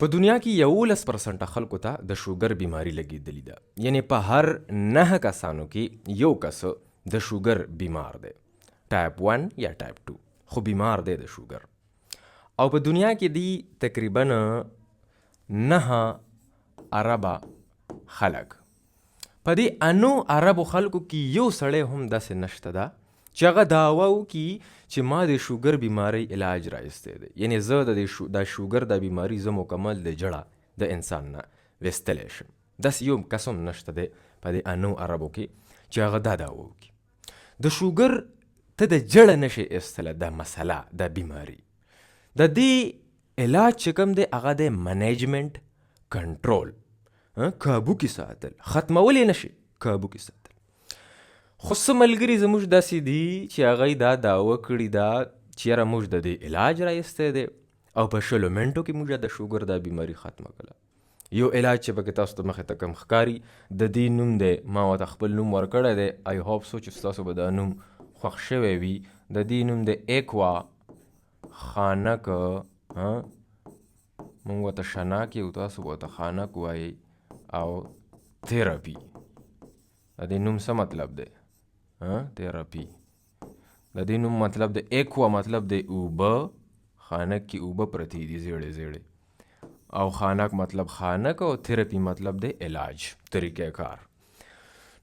په دنیا کې 11% خلکو ته د شوګر بیماری لګېدلې ده، یعنی په هر 9 کسانو کې یو کس د شوګر بیمار دی، ټایپ 1 یا ټایپ 2، خو بیمار دی د شوګر. او په دنیا کې دی تقریبا 9 اربه خلک. په دې 9 اربو خلکو کې یو سړی هم داسې نشته ده چې هغه دعوه وکړي چې ما د شوګر بیماری علاج رایستی دی، یعنی زه د شوګر د بیماری زه مکمل د جړه د انسان نه ویستلی شم. داسې یو کس هم نشته دی په دې 9 اربو کې چې هغه دا دعوه وکړي. د شوګر ته د جړه نشي ایستلی دا مسله، دا بیماری. د دې علاج چې کوم دی هغه دی منیجمنٹ، کنټرول، کابو کې ساتل، ختمولی نشي، کابو کې ساتل. خو څه ملګري زموږ داسې دي چې هغوی دا دعوه کړې ده چې یاره موږ د دې علاج رایستی دی او په 20 منټو کې موږ د شوګر دا بیماري ختمه کړله. یو علاج چې پکې تاسو ته مخې ته کم ښکاري، د دې نوم دی، ما ورته خپل نوم ورکړی دی، آی هوپ سو چې ستاسو به دا نوم خوښ شوی وي. د دې نوم دی ایکوا خانک، موږ ورته شناک یو، تاسو به ورته خانک وایي، او تھیراپي. د دې نوم څه مطلب دی؟ تھیراپي. د دې نوم مطلب دی ایکوا، مطلب دی اوبه، خانک کې اوبه پرتی دي زیړې زیړې، او خانک مطلب خانک، او تھیراپي مطلب دی علاج، طریقې کار.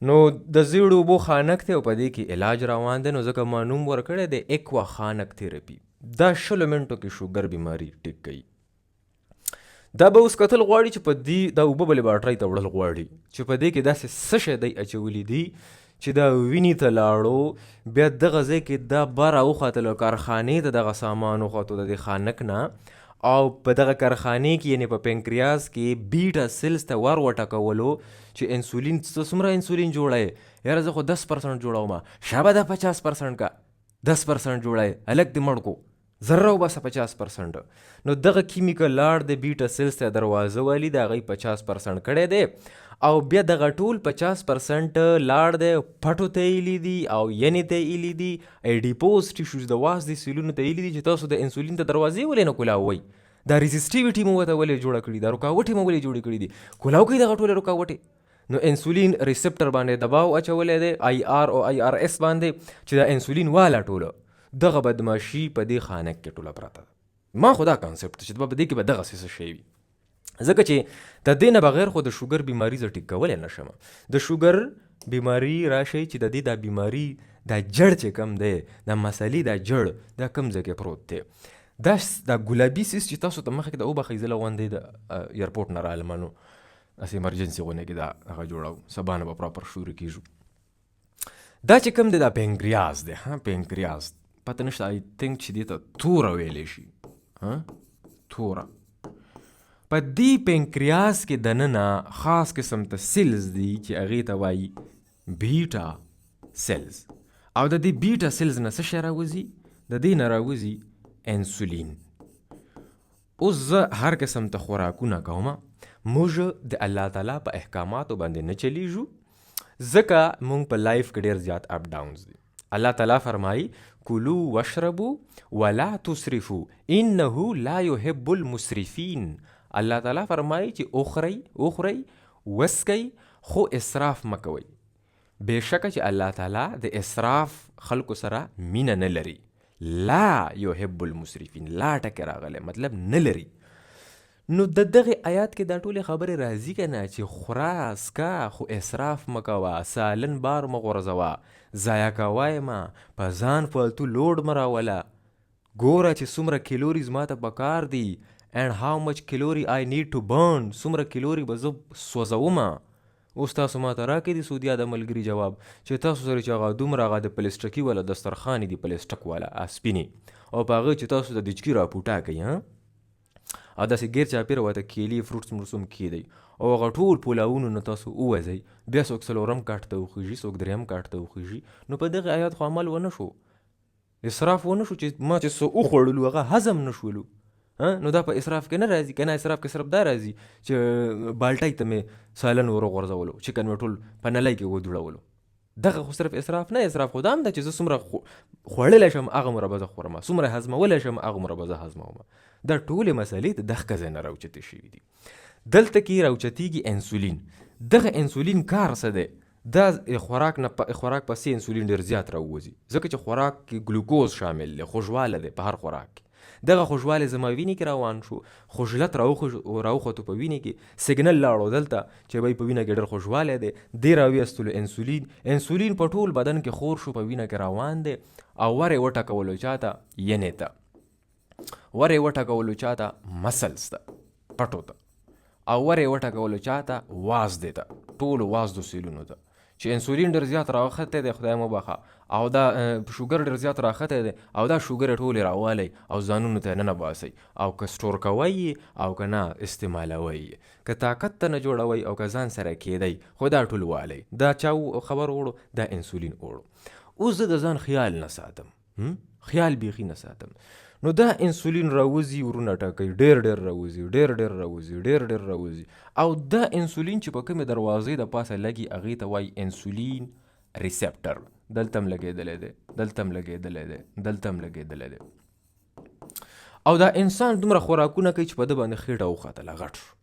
نو د زیړو اوبو خانک دی او په دې کې علاج روان دی، نو ځکه ما نوم ورکړی دی ایکوا خانک تھیراپي. دا 20 منټو کې شوګر بیماری ټیک کوي. دا به اوس کتل غواړي چې په دې دا اوبه به لیبارټرۍ ته وړل غواړي چې په دې کې داسې څه شی دی اچولی دي چې دا وینې ته لاړو، بیا دغه ځای کې دا بره وختلو، کارخانې ته دغه سامان وختو د دې خانک نه، او په دغه کارخانې کې یعنې په پینکریاس کې بیټا سیلز ته ور وټکولو چې انسولین، څومره انسولین جوړی؟ یاره زه خو 10% جوړوم. شابه دا 50% کا 10% جوړی، هلک دې مړ کو، ذره وباسه 50%. نو دغه کیمیکل لاړ د بیټا سیلز ته دروازه والی، د هغوی 50% کړی دی، او بیا دغه ټول 50% لاړ دی پټو ته ایلی دي او ینې ته ایلی دي، ایډیپوز ټیشوز د واس د سیلونو ته ایلی دي چې تاسو د انسولین ته دروازې ولې نه کولاوئ؟ دا ریزسټیویټي مو ورته ولې جوړه کړي، دا رکاوټې مو ولې جوړې کړي دي؟ کولاو کوي دغه ټولې رکاوټې. نو انسولین ریسپټر باندې دباو اچولی دی، آی آر او آی آر اس باندې، چې دا انسولین والا ټوله دغه بدماشي په دې خانک کې ټوله پرته ده. ما خو دا کانسپټ چې په دې کې به دغسې څه شی وي، ځکه چې د دې نه بغیر خو د شوګر بیماری زه ټیک کولی نه شم. د شوګر بیماری راشي چې د دې دا بیماری دا جړ چې کم دی، دا مسلې دا جړ دا کم ځای کې پروت دی. دا ګلابي سیس چې تاسو ته مخکې کې د وبخئ، زه له غوندې د ایرپورټ نه رالم، نو هسې ایمرجنسي غونې کې دا هغه جوړو، سبا نه به پراپر شروع کېږو. دا چې کم دی دا پینکریاس دی، پینکریاس پته نشته، آی تھنک چې دې ته توره ویلی شي، توره. په دې پینکریاس کې دننه خاص قسم ته سیلز دي چې هغې ته وایي بیټا سیلز، او د دې بیټا سیلز نه څه شی راوځي؟ د دې نه راوځي انسولین. اوس زه هر قسم ته خوراکونه کوم، موږ د الله تعالی په احکاماتو باندې نه چلیږو، ځکه موږ په لایف کې ډېر زیات اپ ډاونز دي. الله تعالی فرمایي کلو واشربو ولا تسرفو انه لا يحب المسرفین. الله تعالی فرمایي چې اخرئ وسکئ، خو اسراف مکوئ. بېشکه چې الله تعالی د اسراف خلکو سره مینه نه لري. لا يحب المسرفین، لا ټکې راغلی، مطلب نه لري. نو د دغه آیات کې دا ټولې خبرې راځي که نه چې خوره اسکه، خو اسراف مکوه، سالن بار مه غورځوه، ضایع کوی مه، په ځان فالتو لوډ مه راوله، ګوره چې څومره کیلوریز ما ته پکار دي and how much calorie I need to burn، څومره کیلوري به زه سوځومه. اوس تاسو ما ته راکړئ د سعودیا د ملګري جواب چې تاسو سره چې هغه دومره هغه د پلسټکي والا دسترخوان دي، پلسټک والا سپینې، او په هغه چې تاسو د دچکي راپوټا کوي، او داسې ګیر چاپېره ورته کیلې فروټس مرسوم کېدی، او هغه ټول پولاوونو نه تاسو ووځئ، بیا څوک 4م کاټ ته وخیږي، څوک 3م کاټ ته وخیږي. نو په دغه آیات خو عمل ونه شو، اسراف ونه شو، چې ما چې څه وخوړلو هغه هضم نه شولو. نو دا په اسراف کې نه راځي که نه؟ اسراف کې صرف دا راځي چې بالټۍ ته مې سالن ور وغورځولو، چکن مې ټول په نلی کې ودوړولو، دغه خو صرف اسراف نه، اسراف خو دا هم ده چې زه څومره خوړلی شم هغومره به زه خورم، څومره هضمولی شم هغومره به زه هضموم. دا ټولې مسلې د دغه ځای نه راوچتې شوي دي. دلته کې راوچتېږي انسولین. دغه انسولین کار څه دی؟ دا خوراک پسې انسولین ډېر زیات راووځي، ځکه چې خوراک کې ګلوکوز شامل دی، خوږوالی دی په هر خوراک کې. دغه خوږوالی زما وینې کې روان شو، خجلت راوخوتو په وینې کې، سیګنل لاړو دلته چې بهی په وینه کې ډېر خوږوالی دی، دې راویستلو انسولین. انسولین په ټول بدن کې خور شو، په وینه کې روان دی، او ور یې وټکولو چاته ینې ته، ور یې وټکولو چاته مسلز ته، پټو ته، او ور یې وټکولو چاته وازدې ته، ټولو وازدو سیلونو ته، چې انسولین ډېر زیات راوختی دی، خدای مو بخښه، او دا شوګر ډېر زیات راختی دی، او دا شوګر یې ټولې راوالی او ځانونو ته یې ننباسئ، او که سټور کوئ یې او که نه استعمالوئ یې، که طاقت ته نه جوړوئ او که ځان سره کیدئ، خو دا ټول والی. دا چا خبر وړو؟ دا انسولین وړو. اوس زه د ځان خیال نه ساتم، خیال بیخي نه ساتم. نو دا انسولین راوځي، ورونه ټاکئ، ډېر راوځي، ډېر راوځي، ډېر راوځي، او دا انسولین چې په کومې دروازې د پاسه لګي هغې ته وایي انسولین ریسپټر. دلته هم لګېدلی دی، دلته هم لګېدلی دی، دلته هم لګېدلی دی. او دا انسان دومره خوراکونه کوي چې په ده باندې خېټه وختله، غټ شو.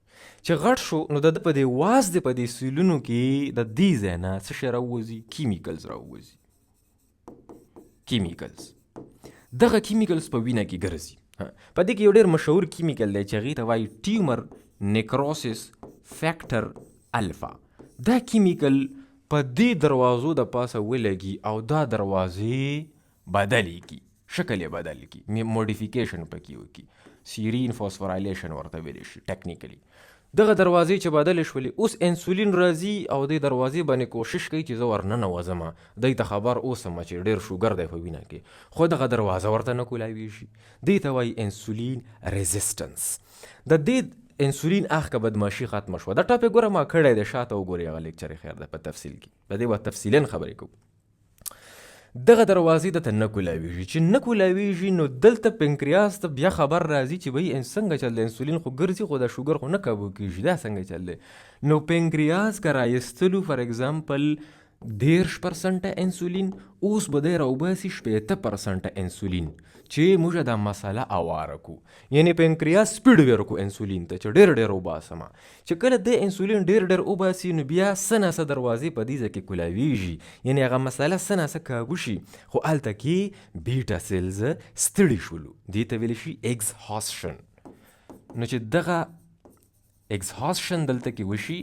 چې غټ شو نو د ده په دې وازدې په دې سیلونو کې د دې ځای نه څه شی راووځي؟ کیمیکلز راووځي. کیمیکلز، دغه کیمیکلز په وینه کې ګرځي. په دې کې یو ډېر مشهور کیمیکل دی چې هغې ته وایي ټیومر نیکروسس فیکټر الفا. دا کیمیکل په دې دروازو د پاسه ولګي او دا دروازې بدلې کی، شکل یې بدل کی، موډیفیکیشن پکې وکړي، سیرین فاسفورایلیشن ورته ویلی شي ټیکنیکلی. دغه دروازې چې بدلې شولې، اوس انسولین راځي او دې دروازې باندې کوشش کوي چې زه ورننوځم، دی ته خبر اوسم چې ډېر شوګر دی په وینه کې، خو دغه دروازه ورته نه کولاویږي. دې ته وایي انسولین ریزسټنس. د دې انسولین که بدماشي ختمه شوه. دا ټاپک ګوره ما کړی دی، شاته وګورئ هغه لیکچر خیر دی په تفصیل کې، په دې به تفصیلا خبرې کوو. دغه دروازې دته نه کولاویږي، چې نه کولاویږي نو دلته پنکریاس ته بیا خبر راځي چې بهی څنګه چل دی، انسولین خو ګرځي خو دا شوګر خو نه کابو کېږي، دا څنګه چل دی؟ نو پنکریاس که رایستلو فار اگزامپل 10% انسولین، اوس به دی راوباسي 80% انسولین، چې موږ دا مسله اواره کو. یعنی پنکریاس سپیډ ورکو انسولین ته چې ډېر وباسم. چې کله د انسولین ډېر وباسي نو بیا څه ناڅه دروازې په دې ځای کې کولاویږي، یعنی هغه مسله څه ناڅه کابو شي، خو هلته کې بیټا سیلز ستړي شولو، دې ته ویلی شي اکزهاسشن. نو چې دغه اکزهاسشن دلته کې وشي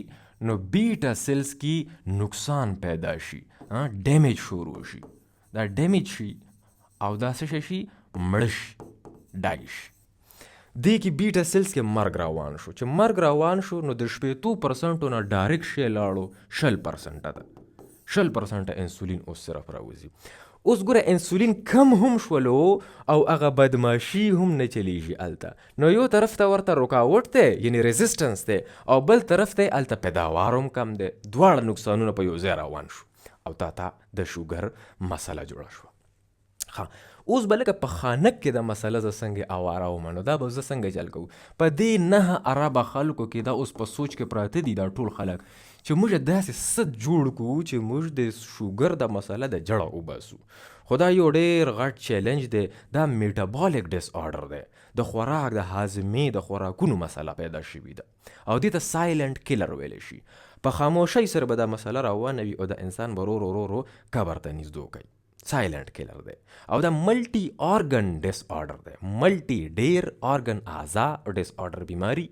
نو بیټا سیلز کې نقصان پیدا شي، ډیمیج شروع شي. دا ډیمیج شي او دا څه شي؟ مړه شي، ډای شي. دې کې بیټا سیلز کې مرګ روان شو. چې مرګ روان شو نو د 80% نه ډایرکټ شی لاړو 100% ته، 100% انسولین اوس صرف راوځي. اوس ګوره انسولین کم هم شولو او هغه بدماشي هم نه چلیږي هلته. نو یو طرف ته ورته رکاوټ دی، یعنی ریزسټنس دی، او بل طرف ته هلته پیداوار هم کم دی. دواړه نقصانونه په یو ځای روان شو او تا د شوګر مسله جوړه شوه. اوس به لکه په خانک کې د مسله زه څنګه اواره وم، نو دا به زه څنګه چل کوو؟ په دې 9 اربه خلکو کې دا اوس په سوچ کې پراته دي دا ټول خلک چې موږ داسې څه جوړ کړو چې موږ د شوګر د مسله د جړه وباسو. خو دا یو ډېر غټ چیلنج دی. دا میټابولیک ډس آرډر دی، د خوراک د هاضمې د خوراکونو مسله پیدا شوې ده، او دې ته سایلنټ کیلر ویلی شي. په خاموشۍ سره به دا مسله روانه وي او د انسان به ورو قبر ته نږدې کوي. سایلنٹ کیلر دی. او دا ملټي آرګن ډس آرډر دی، ملټي ډیر آرګن اعضا ډس آرډر بیماری.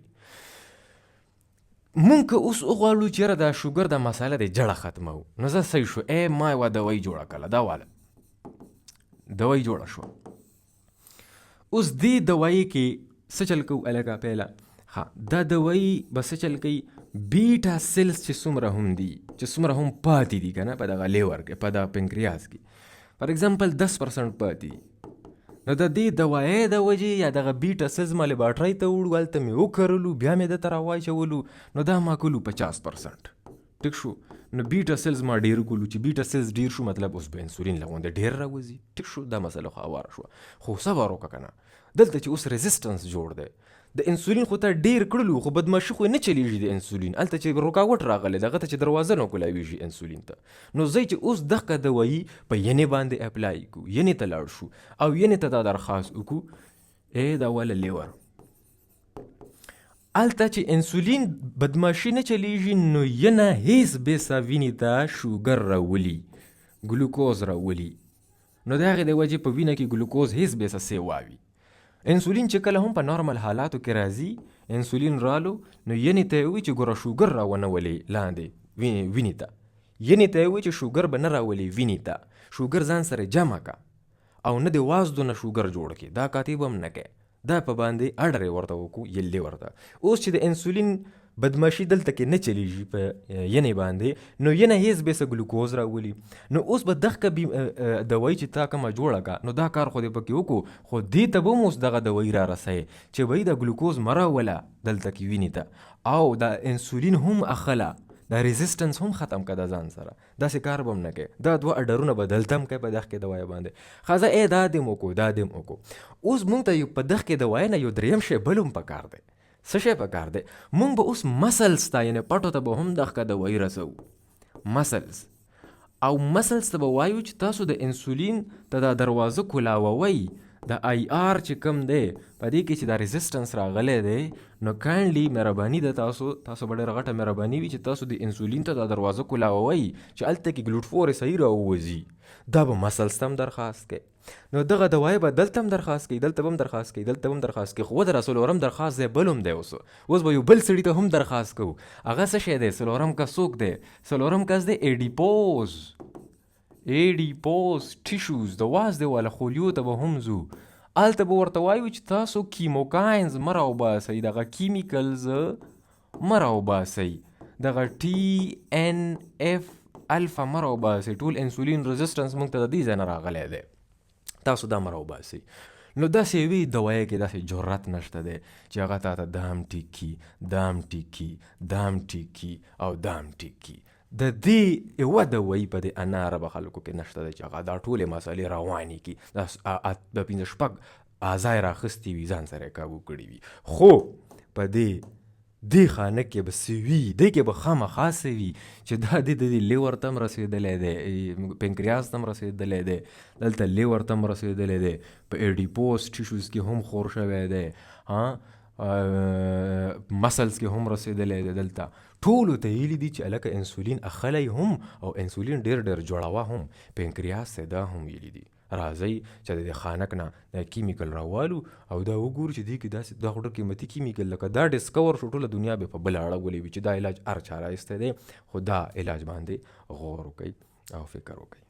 مونږ که اوس وغواړو چې یاره دا شوګر د مسله د جړه ختمو، نو زه صحیح شو ما یوه دوایي جوړه کړله، دا واله دوایي جوړه شوه. اوس دې دوایي کې څه چل کوو هلکه پیله؟ دا دوایي به څه چل کوي؟ بیټا سیلز چې څومره هم دي، چې څومره هم پاتې دي که نه په دغه لیور کې، په دغه پنکریاس کې فار اگزامپل 10% پاتې دي، نو د دې دوایۍ د وجې یا دغه بیټا سیلز ما لیبارټرۍ ته وړو، هلته مې وکرلو، بیا مې ده ته راواچولو، نو دا ما کولو 50%. ټیک شو؟ نو بیټا سیلز ما ډېر کولو، چې بیټا سیلز ډېر شو مطلب اوس به انسولین لغونده ډېر راوځي. ټیک شو؟ دا مسله خو اواره شوه. خو صبر وکړه که نه، دلته چې اوس ریزسټنس جوړ دی، د انسولین خو ته ډیر کړلو خو بدماشي خو نه چلیږي د انسولین هلته چې رکاوټ راغلی دغه ته چې دروازه نه کولاویږي انسولین ته نو زه چې اوس دغه دوايي په ینې باندې اپلای کړو ینې ته لاړ شو او ینې ته دا درخواست وکړو دا ولا لیور هلته چې انسولین بدماشي نه چلیږي نو ینه هیڅ بیسه وینې ته شوګر راولي ګلوکوز راولي نو د هغې د وجې په وینه کې ګلوکوز هیڅ بیسه سیواوي انسولین چې کله هم په نارمل حالاتو کې راځي انسولین رالو نو ینې ته یې وي چې ګوره شوګر راونولې لاندې وینې ته ینې ته یې وي چې شوګر به نه راولې وینې ته شوګر ځان سره جمع کا او نه د وازدو نه شوګر جوړ کړي دا کاتب هم نه کوي دا په باندې اډر یې ورته وکړو یلې ورته اوس چې د انسولین بدماشي دلته کې نه چلیږي په ینې باندې نو ینه هیڅ بیسه ګلوکوز راولي نو اوس به دغه دوايي چې تا کومه جوړه کا نو دا کار خو دې پکې وکړو خو دې ته به هم اوس دغه دوايي را رسوي چې به د ګلوکوز مه راوله دلته کې وینې ته او دا انسولین هم اخله دا ریزسټنس هم ختم که د ځان سره داسې کار به هم نه کوي دا دوه اډرونه به دلته هم کوي په دغه کې دوایه باندې ښځه دا دې م وکړو دا دې م وکړو اوس مونږ ته په دغه کې دوایه نه یو دریم شی بل هم پکار دی څه شی پکار دی مونږ به اوس مسلز ته یعنې پټو ته به هم دغه دوایي رسوو مسلز او مسلز ته به وایو چې تاسو د انسولین ته دا دروازه کولاووئ د آی آر چې کم دی په دې کې چې دا ریزسټنس راغلی دی نو کاینډلی مهرباني ده تاسو به ډېره غټه مهرباني وي چې تاسو د انسولین ته دا دروازه کولاووئ چې هلته کې ګلوټفور صحیح راووځي دا به مسلز ته هم درخواست کوي نو دغه دوایي به دلته هم درخواست کوي دلته به هم درخواست کوي دلته به هم درخواست کوي خو ودره څلورم درخواست دی بل هم دی اوس به یو بل سړي ته هم درخواست کوو هغه څه شی دی څلورم کس څوک دی څلورم کس دی ایډیپوز ټیشوز د وازدې والا خولیو ته به هم ځو هلته به ورته وایو چې تاسو کیموکاینز مه راوباسئ دغه کیمیکلز مه راوباسئ دغه ټي ان اف الفا مه راوباسئ ټول انسولین ریزسټنس موږ ته د دې ځای نه راغلی دی تاسو دا مه راوباسئ نو داسې یوې دوایه کې داسې جرات نشته دی چې هغه تا ته دا هم ټیک کي دا هم ټیک کي دا هم ټیک کي او دا هم ټیک کي د دې یوه دوایي په دې اناره به خلکو کې نشته دی چې هغه دا ټولې مسالې روانې کړي دا پنځه شپږ اعضا یې راخیستې وي ځان سره یې کابو کړي وي خو په دې خانه کې به څه وي دې کې به خامخا څه وي چې دا د لیور ته هم رسېدلی دی پنکریاس ته هم رسېدلی دی دلته لیور ته هم رسېدلی دی په ایډیپوز ټیشوز کې هم خور شوی دی مسلز کې هم رسېدلی دی دلته ټولو ته ویلي دي چې هلکه انسولین اخلی هم او انسولین ډېر جوړوه هم پنکریاس ته دا هم ویلي دي راځئ چې د دې خانک نه دا کیمیکل راوالو او دا وګورو چې دې کې داسې دا خو ډېر قیمتي کیمیکل لکه دا ډسکور شو ټوله دنیا به په بله اړولې وي چې دا علاج هر چا رایستی دی خو دا علاج باندې غور وکړئ او فکر وکړئ